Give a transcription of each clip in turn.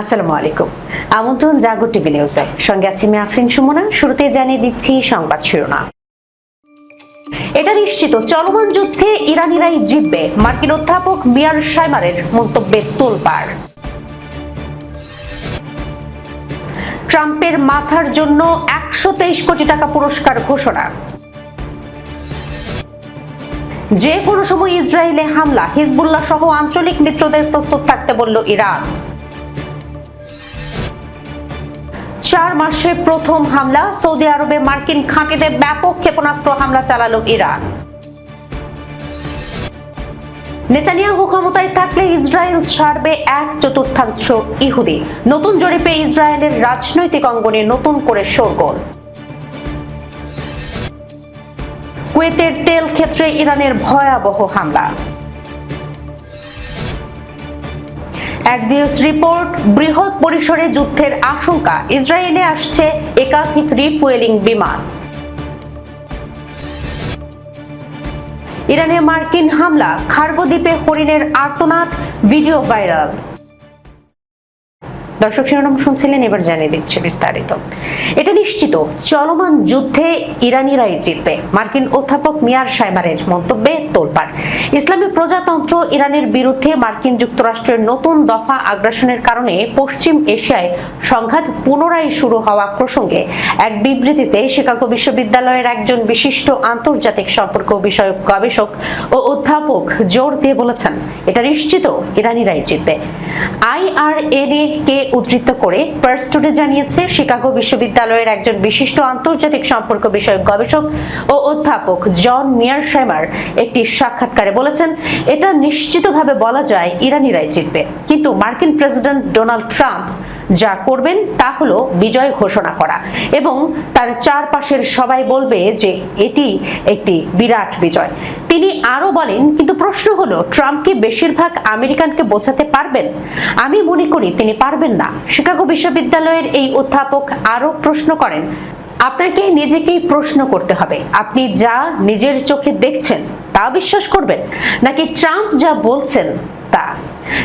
আসসালামু আলাইকুম। আমন্ত্রণ জাগো টিভি নিউজে, সঙ্গে আছি আমি আফরিন সুমনা। শুরুতে জানিয়ে দিচ্ছি সংবাদ শিরোনাম। এটা নিশ্চিত, চলমান যুদ্ধে ইরানিরাই জিতবে, মার্কিন অধ্যাপক মিয়ার শাইমারের মন্তব্যে তোলপাড়। ট্রাম্পের মাথার জন্য 123 কোটি টাকা পুরস্কার ঘোষণা। যে কোনো সময় ইসরায়েলে হামলা, হিজবুল্লাহ সহ আঞ্চলিক মিত্রদের প্রস্তুত থাকতে বলল ইরান। 4 মাসে প্রথম হামলা, সৌদি আরবে মার্কিন ঘাঁটিতে ব্যাপক ক্ষেপণাস্ত্র হামলা চালালো ইরান। নেতানিয়াহু ক্ষমতায় থাকলে ইসরায়েল ছাড়বে 1/4 ইহুদি, নতুন জরিপে ইসরায়েলের রাজনৈতিক অঙ্গনে নতুন করে শোরগোল। কুয়েতের তেল ক্ষেত্রে ইরানের ভয়াবহ হামলা। এক্সিওস রিপোর্ট, বৃহৎ পরিসরে যুদ্ধের আশঙ্কা, ইসরায়েলে আসছে একাধিক রিফুয়েলিং বিমান। ইরানে মার্কিন হামলা, খার্গো দ্বীপে হরিণের আর্তনাদ, ভিডিও ভাইরাল। দর্শক শিরোনাম শুনছিলেন, এবার জানিয়ে দিচ্ছে বিস্তারিত। এটা নিশ্চিত, চলমান যুদ্ধে ইরানিরাই জিতবে, মার্কিন অধ্যাপক মিয়ার শাইমারের মন্তব্যে তোলপাড়। ইসলামী প্রজাতন্ত্র ইরানের বিরুদ্ধে মার্কিন যুক্তরাষ্ট্রের নতুন দফা আগ্রাসনের কারণে পশ্চিম এশিয়ায় সংঘাত পুনরায় শুরু হওয়া প্রসঙ্গে এক বিবৃতিতে শিকাগো বিশ্ববিদ্যালয়ের একজন বিশিষ্ট আন্তর্জাতিক সম্পর্ক বিষয়ক গবেষক ও অধ্যাপক জোর দিয়ে বলেছেন, এটা নিশ্চিত ইরানিরাই জিতবে। IRNA কে উদ্ধৃত করে পার্স টুডে জানিয়েছে, শিকাগো বিশ্ববিদ্যালয়ের একজন বিশিষ্ট আন্তর্জাতিক সম্পর্ক বিষয়ক গবেষক ও অধ্যাপক জন মিয়ার শাইমার একটি সাক্ষাৎকারে বলেছেন, এটা নিশ্চিতভাবে বলা যায় ইরানিরাই জিতবে, কিন্তু মার্কিন প্রেসিডেন্ট ডোনাল্ড ট্রাম্প যা করবেন তা হলো বিজয় ঘোষণা করা এবং তার চারপাশের সবাই বলবে যে এটি একটি বিরাট বিজয়। তিনি আরো বলেন, কিন্তু প্রশ্ন হলো ট্রাম্প কি বেশিরভাগ আমেরিকানকে বোঝাতে পারবেন? আমি মনে করি তিনি পারবেন না। শিকাগো বিশ্ববিদ্যালয়ের এই অধ্যাপক আরো প্রশ্ন করেন, আপনাকে নিজেকেই প্রশ্ন করতে হবে, আপনি যা নিজের চোখে দেখছেন তা বিশ্বাস করবেন নাকি ট্রাম্প যা বলছেন তা?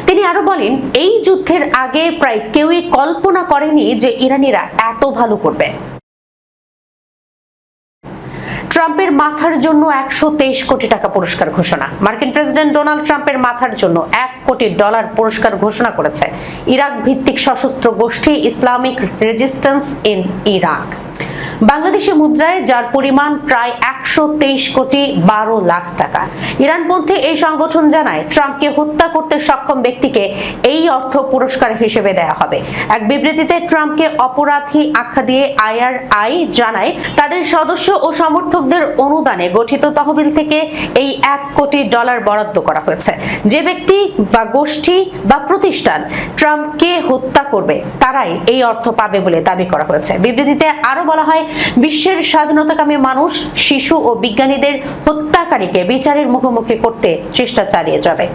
তিনি আরো বলেন, এই যুদ্ধের আগে প্রায় কেউই কল্পনা করেনি যে ইরানিরা এত ভালো করবে। ট্রাম্পের মাথার জন্য 123 কোটি টাকা পুরস্কার ঘোষণা। মার্কিন প্রেসিডেন্ট ডোনাল্ড ট্রাম্পের মাথার জন্য $1 কোটি পুরস্কার ঘোষণা করেছে ইরাক ভিত্তিক সশস্ত্র গোষ্ঠী Islamic resistance in Iraq. Bangladeshi মুদ্রায় যার পরিমাণ প্রায় 123 কোটি 12 লাখ টাকা। ইরানপন্থী এই সংগঠন জানায়, ট্রাম্পকে হত্যা করতে সক্ষম ব্যক্তিকে এই অর্থ পুরস্কার হিসেবে দেয়া হবে। এক বিবৃতিতে ট্রাম্পকে অপরাধী আখ্যা দিয়ে IRI জানায়, তাদের সদস্য ও সমর্থকদের অনুদানে গঠিত তহবিল থেকে এই $1 কোটি বরাদ্দ করা হয়েছে। যে ব্যক্তি বা গোষ্ঠী বা প্রতিষ্ঠান ট্রাম্পকে হত্যা করবে তারাই এই অর্থ পাবে বলে দাবি করা হয়েছে। বিবৃতিতে আরো বলা হয়, বিশ্বের স্বাধীনতাকামী মানুষ, শিশু ও বিজ্ঞানীদের হত্যাকারীকে বিচারের মুখোমুখি করতে চেষ্টা চালিয়ে যাবে।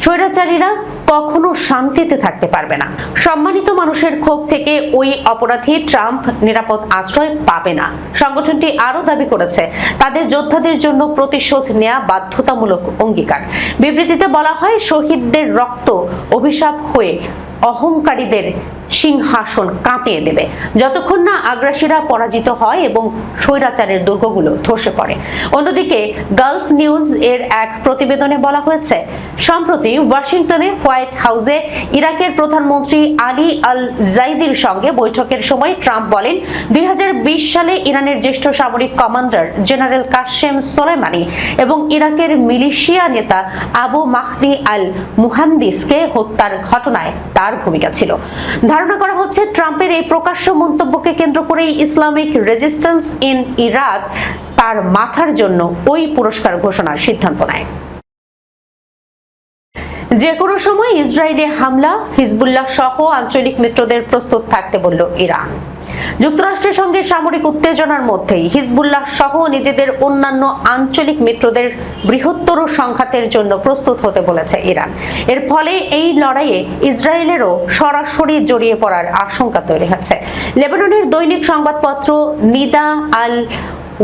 স্বৈরাচারীরা কখনো শান্তিতে থাকতে পারবে না। সম্মানিত মানুষের ক্ষোভ থেকে ওই অপরাধী ট্রাম্প নিরাপদ আশ্রয় পাবে না। সংগঠনটি আরো দাবি করেছে, তাদের যোদ্ধাদের জন্য প্রতিশোধ নেওয়া বাধ্যতামূলক অঙ্গীকার। বিবৃতিতে বলা হয়, শহীদদের রক্ত অভিশাপ হয়ে অহংকারীদের সিংহাসন কাঁপিয়ে দেবে, যতক্ষণ না আগ্রাসীরা পরাজিত হয় এবং স্বৈরাচারের দুর্গগুলো ধসে পড়ে। অন্যদিকে গালফ নিউজ এর এক প্রতিবেদনে বলা হয়েছে, সম্প্রতি ওয়াশিংটনে হোয়াইট হাউসে ইরাকের প্রধানমন্ত্রী আলী আল জাইদির সঙ্গে বৈঠকের সময় ট্রাম্প বলেন, 2020 সালে ইরানের জ্যেষ্ঠ সামরিক কমান্ডার জেনারেল কাসেম সোলেমানি এবং ইরাকের মিলিশিয়া নেতা আবু মাহদি আল মুহান্দিসকে হত্যার ঘটনায় তার ভূমিকা ছিল। ধারণা করা হচ্ছে, ট্রাম্পের এই প্রকাশ্য মন্তব্যকে কেন্দ্র করে ইসলামিক রেজিস্ট্যান্স ইন ইরাক তার মাথার জন্য ওই পুরস্কার ঘোষণার সিদ্ধান্ত নেয়। যে কোনো সময় ইসরায়েলে হামলা, হিজবুল্লাহ সহ আঞ্চলিক মিত্রদের প্রস্তুত থাকতে বলল ইরান। যুক্তরাষ্ট্রের সঙ্গে সামরিক উত্তেজনার মধ্যেই হিজবুল্লাহ সহ নিজেদের অন্যান্য আঞ্চলিক মিত্রদের বৃহত্তর সংঘাতের জন্য প্রস্তুত হতে বলেছে ইরান। এর ফলে এই লড়াইয়ে ইসরায়েলেরও সরাসরি জড়িয়ে পড়ার আশঙ্কা তৈরি হচ্ছে। লেবাননের দৈনিক সংবাদপত্র নিদা আল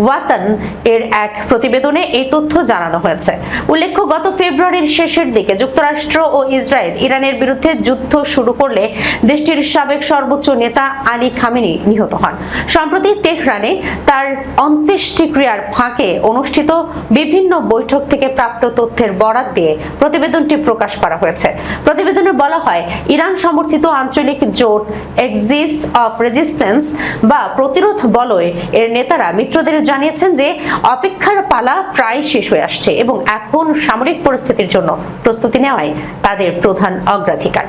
ওয়াতান এর এক প্রতিবেদনে এই তথ্য জানানো হয়েছে। উল্লেখ্য, গত ফেব্রুয়ারির শেষের দিকে যুক্তরাষ্ট্র ও ইসরায়েল ইরানের বিরুদ্ধে যুদ্ধ শুরু করলে দেশটির সাবেক সর্বোচ্চ নেতা আলী খামেনি নিহত হন। সম্প্রতি তেহরানে তার অন্ত্যেষ্টিক্রিয়ার ফাঁকে অনুষ্ঠিত বিভিন্ন বৈঠক থেকে প্রাপ্ত তথ্যের বরাত দিয়ে প্রতিবেদনটি প্রকাশ করা হয়েছে। প্রতিবেদনে বলা হয়, ইরান সমর্থিত আঞ্চলিক জোট এক্সিস অফ রেজিস্ট্যান্স বা প্রতিরোধ বলয় এর নেতারা মিত্রদের জানিয়েছেন যে অপেক্ষার পালা প্রায় শেষ হয়ে আসছে এবং এখন সামরিক পরিস্থিতির জন্য প্রস্তুতি নেওয়াই তাদের প্রধান অগ্রাধিকার।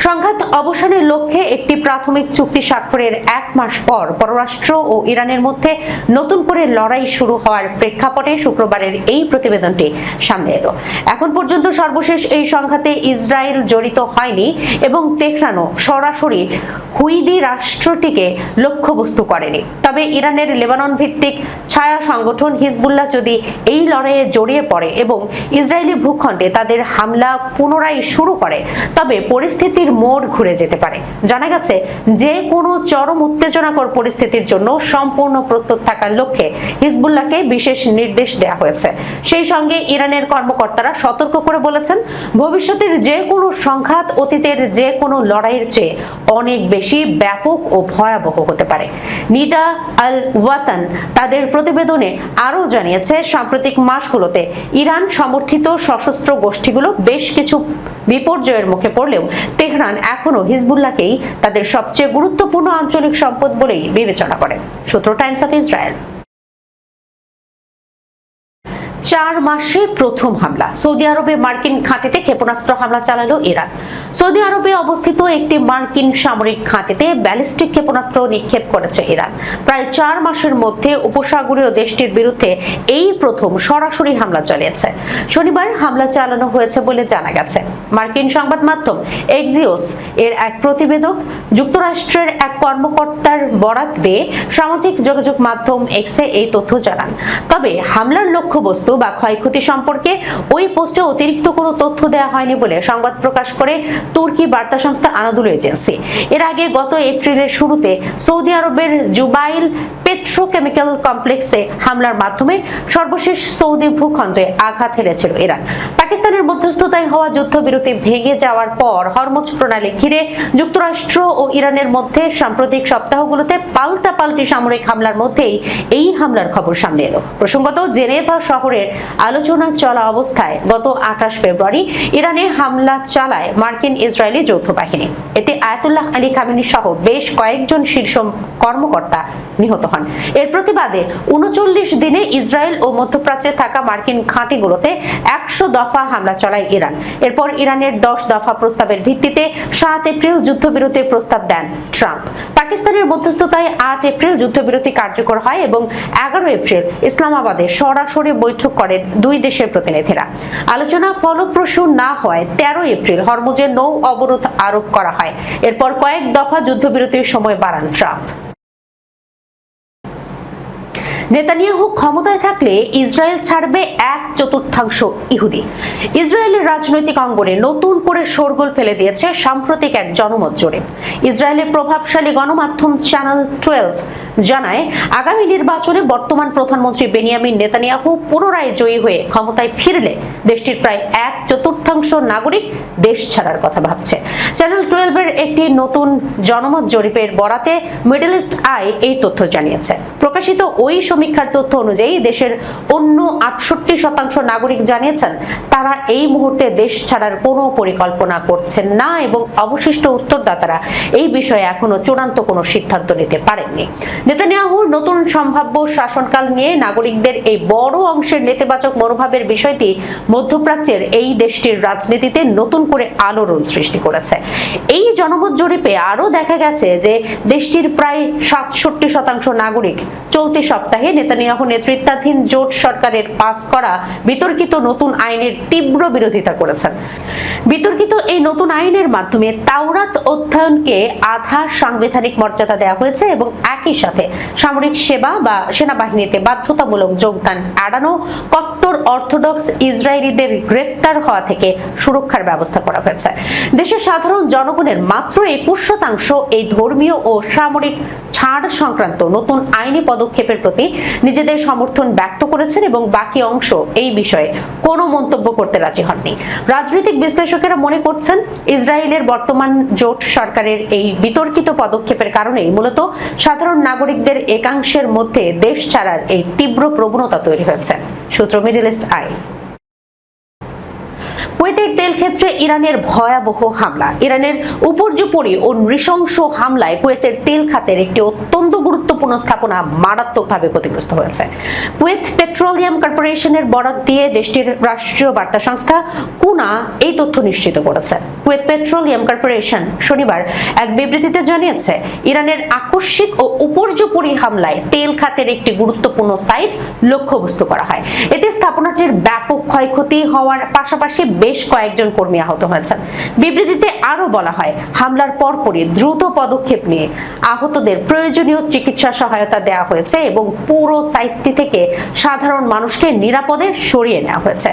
সংঘাত অবসানের লক্ষ্যে একটি প্রাথমিক চুক্তি স্বাক্ষরের 1 মাস পর পররাষ্ট্র ও ইরানের মধ্যে নতুন করে লড়াই শুরু হওয়ার প্রেক্ষাপটে শুক্রবারের এই প্রতিবেদনটি সামনে এলো। এখন পর্যন্ত সর্বশেষ এই সংঘাতে ইসরায়েল জড়িত হয়নি এবং তেহরানও সরাসরি হুইদি রাষ্ট্রটিকে লক্ষ্যবস্তু করেনি। তবে ইরানের লেবানন ভিত্তিক ছায়া সংগঠন হিজবুল্লাহ যদি এই লড়াইয়ে জড়িয়ে পড়ে এবং ইসরায়েলি ভূখণ্ডে তাদের হামলা পুনরায় শুরু করে, তবে পরিস্থিতির মোড় ঘুরে যেতে পারে। জানা গেছে, যে কোনো চরম উত্তেজনাকর পরিস্থিতির জন্য সম্পূর্ণ প্রস্তুত থাকার লক্ষ্যে হিজবুল্লাহকে বিশেষ নির্দেশ দেওয়া হয়েছে। সেই সঙ্গে ইরানের কর্মকর্তারা সতর্ক করে বলেছেন, ভবিষ্যতের যে কোনো সংঘাত অতীতের যে কোনো লড়াইয়ের চেয়ে অনেক বেশি ব্যাপক ও ভয়াবহ হতে পারে। নিদা আল ওয়াতান তাদের প্রতিবেদনে আরও জানিয়েছে, সাম্প্রতিক মাসগুলোতে ইরান সমর্থিত সশস্ত্র গোষ্ঠীগুলো বেশ কিছু বিপর্যয়ের মুখে পড়লেও তেহরান এখনো হিজবুল্লাহকেই তাদের সবচেয়ে গুরুত্বপূর্ণ আঞ্চলিক সম্পদ বলেই বিবেচনা করে। সূত্র টাইমস অফ ইসরায়েল। 4 মাসে প্রথম হামলা। সৌদি আরবে মার্কিন ঘাঁটিতে ক্ষেপণাস্ত্র হামলা চালালো ইরান। সৌদি আরবে অবস্থিত একটি মার্কিন সামরিক ঘাঁটিতে ব্যালিস্টিক ক্ষেপণাস্ত্র নিক্ষেপ করেছে ইরান। প্রায় 4 মাসের মধ্যে উপসাগরীয় দেশটির বিরুদ্ধে এই প্রথম সরাসরি হামলা চালিয়েছে। শনিবার হামলা চালানো হয়েছে বলে জানা গেছে। মার্কিন সংবাদ মাধ্যম এক্সিওস এর এক প্রতিবেদক যুক্তরাষ্ট্রের এক কর্মকর্তার বরাত দিয়ে সামাজিক যোগাযোগ মাধ্যম এক্সে এই তথ্য জানান। তবে হামলার লক্ষ্যবস্তু বা ক্ষয়ক্ষতি সম্পর্কে ওই পোস্টে অতিরিক্ত কোনো তথ্য দেওয়া হয়নি বলে সংবাদ প্রকাশ করে তুর্কি বার্তা সংস্থা আনাদুলু এজেন্সি। এর আগে গত এপ্রিলের শুরুতে সৌদি আরবের জুবাইল পেট্রোকেমিক্যাল কমপ্লেক্সে হামলার মাধ্যমে সর্বশেষ সৌদি ভূখণ্ডে আঘাত হেনেছিল ইরান। পাকিস্তানের মধ্যস্থতায় হওয়া যুদ্ধবিরতি ভেঙে যাওয়ার পর হরমুজ প্রণালী ঘিরে যুক্তরাষ্ট্র ও ইরানের মধ্যে সাম্প্রতিক সপ্তাহগুলোতে পাল্টাপাল্টি সামরিক হামলার মধ্যেই এই হামলার খবর সামনে এলো। প্রসঙ্গত, জেনেভা শহরে আলোচনা চলা অবস্থায় গত 28 ফেব্রুয়ারি ইরানে হামলা চালায় মার্কিন ইসরায়েলি যৌথ বাহিনী। এতে আয়াতুল্লাহ আলী খামেনি সহ বেশ কয়েকজন শীর্ষ কর্মকর্তা নিহত হন। এর প্রতিবাদে 39 দিনে ইসরায়েল ও মধ্যপ্রাচ্যে থাকা মার্কিন ঘাঁটিগুলোতে 100 দফা হামলা চালায় ইরান। এরপর ইরানের 10 দফা প্রস্তাবের ভিত্তিতে 7 এপ্রিল যুদ্ধবিরতির প্রস্তাব দেন ট্রাম্প। পাকিস্তানের মধ্যস্থতায় 8 এপ্রিল যুদ্ধবিরতি কার্যকর হয় এবং 11 এপ্রিল ইসলামাবাদে সরাসরি বৈঠক করেন দুই দেশের প্রতিনিধিরা। আলোচনা ফলপ্রসূ না হয় 13 এপ্রিল হরমুজে নৌ অবরোধ আরোপ করা হয়। এরপর কয়েক দফা যুদ্ধবিরতির সময় বাড়ান ট্রাম্প। নেতানিয়াহু ক্ষমতায় থাকলে ইসরায়েল ছাড়বে 1/4 ইহুদি। ইসরায়েলের রাজনৈতিক অঙ্গনে নতুন করে শোরগোল ফেলে দিয়েছে সাম্প্রতিক এক জনমত জরিপ। ইসরায়েলের প্রভাবশালী গণমাধ্যম চ্যানেল 12 জানায়, আগামী নির্বাচনে বর্তমান প্রধানমন্ত্রী বেনিয়ামিন নেতানিয়াহু পুনরায় জয়ী হয়ে ক্ষমতায় ফিরলে দেশটির প্রায় 1/4 নাগরিক দেশ ছাড়ার কথা ভাবছে। চ্যানেল 12 এর একটি নতুন জনমত জরিপের বরাতে মিডল ইস্ট আই এই তথ্য জানিয়েছে। প্রকাশিত ওই সমীক্ষার তথ্য অনুযায়ী দেশের অন্য 68% নাগরিক জানিয়েছেন তারা এই মুহূর্তে দেশ ছাড়ার কোনো পরিকল্পনা করছেন না এবং অবশিষ্ট উত্তরদাতারা এই বিষয়ে এখনো চূড়ান্ত কোনো সিদ্ধান্ত নিতে পারেননি। নেতানিয়াহুর নতুন সম্ভাব্য শাসনকাল নিয়ে নাগরিকদের এই বড় অংশের নেতিবাচক মনোভাবের বিষয়টি মধ্যপ্রাচ্যের এই দেশটির রাজনীতিতে নতুন করে আলোড়ন সৃষ্টি করেছে। এই জনমত জরিপে আরও দেখা গেছে যে দেশটির প্রায় 67% নাগরিক চলতি সপ্তাহে নেতানিয়াহু নেতৃত্বাধীন জোট সরকারের পাস করা বিতর্কিত নতুন আইনের তীব্র বিরোধিতা করেছেন। বিতর্কিত এই নতুন আইনের মাধ্যমে তাওরাত অধ্যয়নকে আধা সাংবিধানিক মর্যাদা দেওয়া হয়েছে এবং একই সাথে সাথে সামরিক সেবা বা সেনাবাহিনীতে বাধ্যতামূলক যোগদান এড়ানো, কট্টর অর্থোডক্স ইসরায়েলিদের গ্রেপ্তার হওয়া থেকে সুরক্ষার ব্যবস্থা করা হয়েছে। দেশের সাধারণ জনগণের মাত্র 21% এই ধর্মীয় ও সামরিক ছাড় সংক্রান্ত নতুন আইনি পদক্ষেপের প্রতি নিজেদের সমর্থন ব্যক্ত করেছেন এবং বাকি অংশ এই বিষয়ে কোনো মন্তব্য করতে রাজি হননি। রাজনৈতিক বিশ্লেষকেরা মনে করছেন ইসরায়েলের বর্তমান জোট সরকারের এই বিতর্কিত পদক্ষেপের কারণেই মূলত সাধারণ নাগরিকদের একাংশের মধ্যে দেশ ছাড়ার এই তীব্র প্রবণতা তৈরি হয়েছে। সূত্র মিডল ইস্ট আই। কুয়েতের তেল ক্ষেত্রে ইরানের ভয়াবহ হামলা। ইরানের উপর্যুপরি ও নৃশংস হামলায় কুয়েতের তেল খাতের একটি অত্যন্ত গুরুত্বপূর্ণ স্থাপনা মারাত্মকভাবে ক্ষতিগ্রস্ত হয়েছে। কুয়েত পেট্রোলিয়াম কর্পোরেশনের বরাত দিয়ে দেশটির রাষ্ট্রীয় বার্তা সংস্থা কুনা এই তথ্য নিশ্চিত করেছে। কুয়েত পেট্রোলিয়াম কর্পোরেশন শনিবার এক বিবৃতিতে জানিয়েছে, ইরানের আকস্মিক ও উপর্যুপরি হামলায় তেল খাতের একটি গুরুত্বপূর্ণ সাইট লক্ষ্যবস্তু করা হয়। এতে স্থাপনাটির ব্যাপক ক্ষয়ক্ষতি হওয়ার পাশাপাশি বেশ কয়েকজন কর্মী আহত হয়েছেন। বিবৃতিতে আরো বলা হয়, হামলার পরপরই দ্রুত পদক্ষেপ নিয়ে আহতদের প্রয়োজনীয় চিকিৎসা সহায়তা দেওয়া হয়েছে এবং পুরো সাইটটি থেকে সাধারণ মানুষকে নিরাপদে সরিয়ে নেওয়া হয়েছে।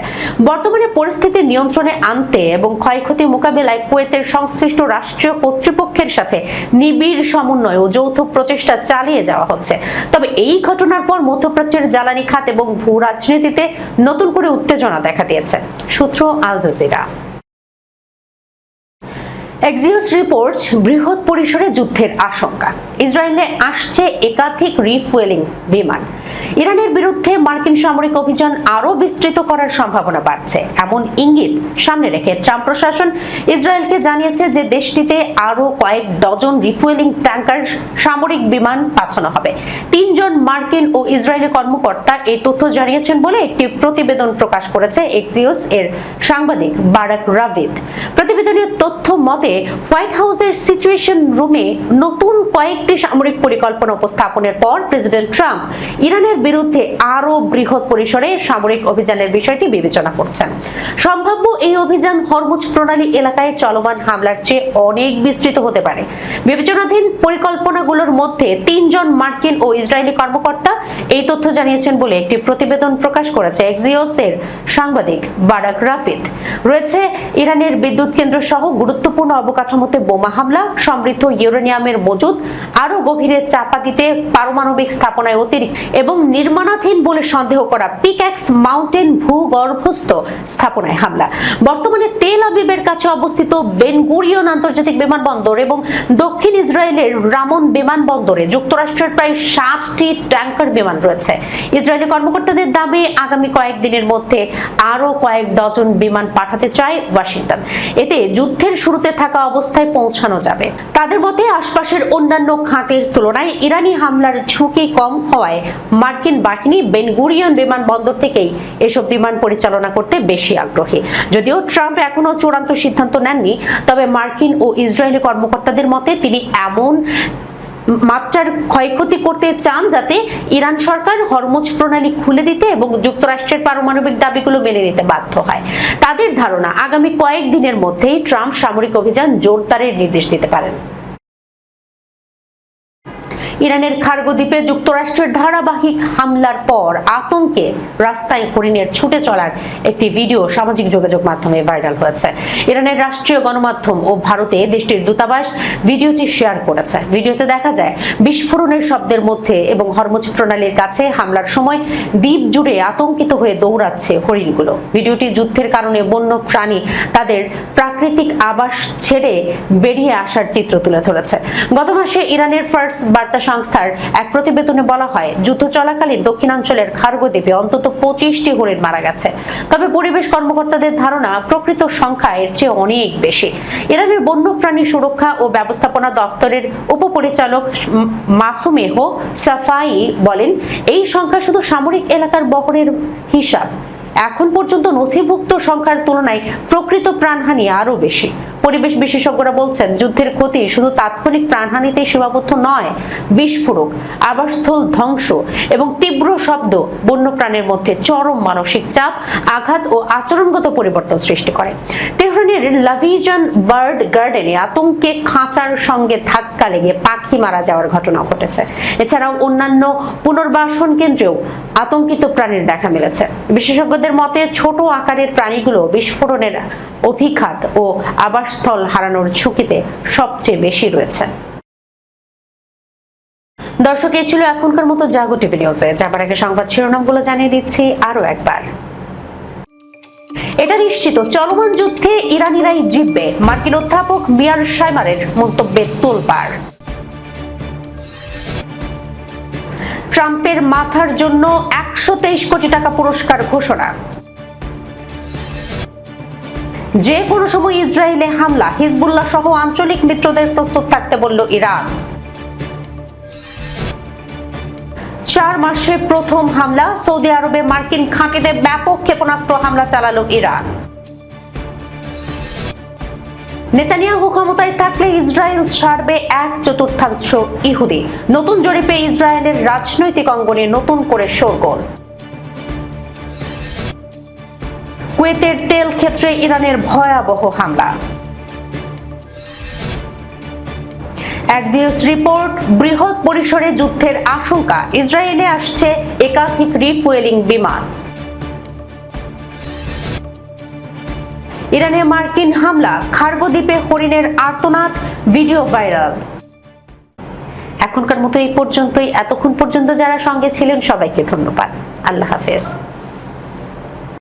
বর্তমানে পরিস্থিতি নিয়ন্ত্রণে আনতে এবং ক্ষয়ক্ষতি মোকাবেলায় কুয়েতের সংশ্লিষ্ট রাষ্ট্রীয় কর্তৃপক্ষের সাথে নিবিড় সমন্বয় ও যৌথ প্রচেষ্টা চালিয়ে যাওয়া হচ্ছে। তবে এই ঘটনার পর মধ্যপ্রাচ্যের জ্বালানি খাত এবং ভূ রাজনীতিতে নতুন করে উত্তেজনা দেখা দিয়েছে। সূত্র আল জাজিরা। এক্সিওস রিপোর্টস, বৃহৎ পরিসরে যুদ্ধের আশঙ্কা। ইসরায়েলে আসছে একাধিক রিফুয়েলিং বিমান। ইরানের বিরুদ্ধে মার্কিন সামরিক অভিযান আরো বিস্তৃত করার সম্ভাবনা বাড়ছে, এমন ইঙ্গিত সামনে রেখে ট্রাম্প প্রশাসন ইসরায়েলকে জানিয়েছে যে দেশটিতে আরো কয়েক ডজন রিফুয়েলিং ট্যাঙ্কার সামরিক বিমান পাঠানো হবে। 3 জন মার্কিন ও ইসরায়েলি কর্মকর্তা এই তথ্য জানিয়েছেন বলে একটি প্রতিবেদন প্রকাশ করেছে এক্সিওস এর সাংবাদিক বারাক রাভিদ। প্রতিবেদনের তথ্য মতে, হোয়াইট হাউসের সিচুয়েশন রুমে নতুন কয়েকটি সামরিক পরিকল্পনা উপস্থাপনের পর প্রেসিডেন্ট ট্রাম্প ইরানের বিরুদ্ধে আরো বৃহৎ পরিসরে সামরিক অভিযানের বিষয়টি বিবেচনা করছেন। সম্ভাব্য এই অভিযান হরমুজ প্রণালী এলাকায় চলমান হামলার চেয়ে অনেক বিস্তৃত হতে পারে। বিবেচনাধীন পরিকল্পনাগুলোর মধ্যে 3 জন মার্কিন ও ইসরায়েলি কর্মকর্তা এই তথ্য জানিয়েছেন বলে একটি প্রতিবেদন প্রকাশ করেছে এক্সিওসের সাংবাদিক বারাক রাফিদ। রয়েছে ইরানের বিদ্যুৎ কেন্দ্র সহ গুরুত্বপূর্ণ অবকাঠামোতে বোমা হামলা, সমৃদ্ধ ইউরেনিয়ামের মজুদ আরো গভীরে চাপা দিতে পারমাণবিক স্থাপনায় অতিরিক্ত এবং নির্মাণাধীন বলে সন্দেহ করা পিক্যাক্স মাউন্টেন ভূগর্ভস্থ স্থাপনায় হামলা। বর্তমানে তেল আবিবের কাছে অবস্থিত বেন গুরিয়ন আন্তর্জাতিক বিমানবন্দর এবং দক্ষিণ ইসরায়েলের রামন বিমানবন্দরে যুক্তরাষ্ট্রের প্রায় 60টি ট্যাঙ্কার বিমান রয়েছে। ইসরায়েলি কর্মকর্তাদের দাবি, আগামী কয়েকদিনের মধ্যে আরো কয়েক ডজন বিমান পাঠাতে চায় ওয়াশিংটন। এতে যুদ্ধের শুরুতে থাকা অবস্থায় পৌঁছানো যাবে। তাদের মতে আশপাশের অন্যান্য ঘাটের তুলনায় ইরানি হামলার ঝুঁকি কম হওয়ায় মার্কিন বাহিনী বেন গুরিয়ন বিমানবন্দর থেকেই এসব বিমান পরিচালনা করতে বেশি আগ্রহী। যদিও ট্রাম্প এখনো চূড়ান্ত সিদ্ধান্ত নেননি, তবে মার্কিন ও ইসরায়েলি কর্মকর্তাদের মতে তিনি এমন মাত্রার ক্ষয়ক্ষতি করতে চান যাতে ইরান সরকার হরমুজ প্রণালী খুলে দিতে এবং যুক্তরাষ্ট্রের পারমাণবিক দাবিগুলো মেনে নিতে বাধ্য হয়। তাদের ধারণা, আগামী কয়েকদিনের মধ্যেই ট্রাম্প সামরিক অভিযান জোরদারের নির্দেশ দিতে পারেন। ইরানের খার্গো দ্বীপে যুক্তরাষ্ট্রের ধারাবাহিক হামলার পর আতঙ্কে রাস্তায় হরিণের ছুটে চলার একটি ভিডিও সামাজিক যোগাযোগ মাধ্যমে ভাইরাল হয়েছে। ইরানের রাষ্ট্রীয় গণমাধ্যম ও ভারতে দেশটির দূতাবাস ভিডিওটি শেয়ার করেছে। ভিডিওতে দেখা যায় বিস্ফোরণের শব্দের মধ্যে এবং হরমুজ প্রণালীর কাছে হামলার সময় দ্বীপ জুড়ে আতঙ্কিত হয়ে দৌড়াচ্ছে হরিণগুলো। ভিডিওটি যুদ্ধের কারণে বন্য প্রাণী তাদের প্রাকৃতিক আবাস ছেড়ে বেরিয়ে আসার চিত্র তুলে ধরেছে। গত মাসে ইরানের ফার্স বার্তা সংস্থার এক প্রতিবেদনে বলা হয়, যুদ্ধ চলাকালীন দক্ষিণাঞ্চলের খার্গো দ্বীপে অন্তত 25টি হরিণ মারা গেছে। তবে পরিবেশ কর্মকর্তাদের ধারণা প্রকৃত সংখ্যা এর চেয়ে অনেক বেশি। ইরানের বন্যপ্রাণী সুরক্ষা ও ব্যবস্থাপনা দপ্তরের উপপরিচালক মাসুমেহ সাফাই বলেন, এই সংখ্যা শুধু সামরিক এলাকার বহরের হিসাব। এখন পর্যন্ত নথিভুক্ত সংখ্যার তুলনায় প্রকৃত প্রাণহানি আরো বেশি। পরিবেশ বিশেষজ্ঞরা বলছেন, যুদ্ধের ক্ষতি শুধু তাৎক্ষণিক প্রাণহানিতে সীমাবদ্ধ নয়। বিস্ফোরক, আবাসস্থল ধ্বংস এবং তীব্র শব্দ বন্যপ্রাণীর মধ্যে চরম মানসিক চাপ, আঘাত ও আচরণগত পরিবর্তন সৃষ্টি করে। তেহরানের লাভিজান বার্ড গার্ডেনে আতঙ্কে খাঁচার সঙ্গে ধাক্কা লেগে পাখি মারা যাওয়ার ঘটনা ঘটেছে। এছাড়াও অন্যান্য পুনর্বাসন কেন্দ্রেও আতঙ্কিত প্রাণীর দেখা মিলেছে। বিশেষজ্ঞদের মতে, ছোট আকারের প্রাণীগুলো বিস্ফোরণের অভিঘাত ও আবাসস্থল হারানোর ঝুঁকিতে সবচেয়ে বেশি রয়েছে। দর্শক, এই ছিল এখনকার মতো জাগো টিভি নিউজে। যাবার আগে সংবাদ শিরোনামগুলো জানিয়ে দিচ্ছি আরো একবার। এটা নিশ্চিত, চলমান যুদ্ধে ইরানিরাই জিতবে। মার্কিন অধ্যাপক মিয়ার শাইমারের মন্তব্যে তোলপাড়। ট্রাম্পের মাথার জন্য 123 কোটি টাকা পুরস্কার ঘোষণা। যে কোনো সময় ইসরায়েলে হামলা, হিজবুল্লাহ সহ আঞ্চলিক মিত্রদের প্রস্তুত থাকতে বলল ইরান। 4 মাসে প্রথম হামলা, সৌদি আরবে মার্কিন ঘাঁটিতে ব্যাপক ক্ষেপণাস্ত্র হামলা চালালো ইরান। নেতানিয়াহু ক্ষমতায় থাকলে ইসরায়েল ছাড়বে 1/4 ইহুদি। নতুন জরিপে ইসরায়েলের রাজনৈতিক অঙ্গনে নতুন করে শোরগোল। কুয়েতের তেল ক্ষেত্রে ইরানের ভয়াবহ হামলা। এক্সিওস রিপোর্ট, বৃহৎ পরিসরে যুদ্ধের আশঙ্কা, ইসরায়েলে আসছে একাধিক রিফুয়েলিং বিমান। ইরানে মার্কিন হামলা, খার্গো দ্বীপে হরিণের আর্তনাদ, ভিডিও ভাইরাল। এখনকার মতো এই পর্যন্তই। এতক্ষণ পর্যন্ত যারা সঙ্গে ছিলেন সবাইকে ধন্যবাদ। আল্লাহ হাফেজ।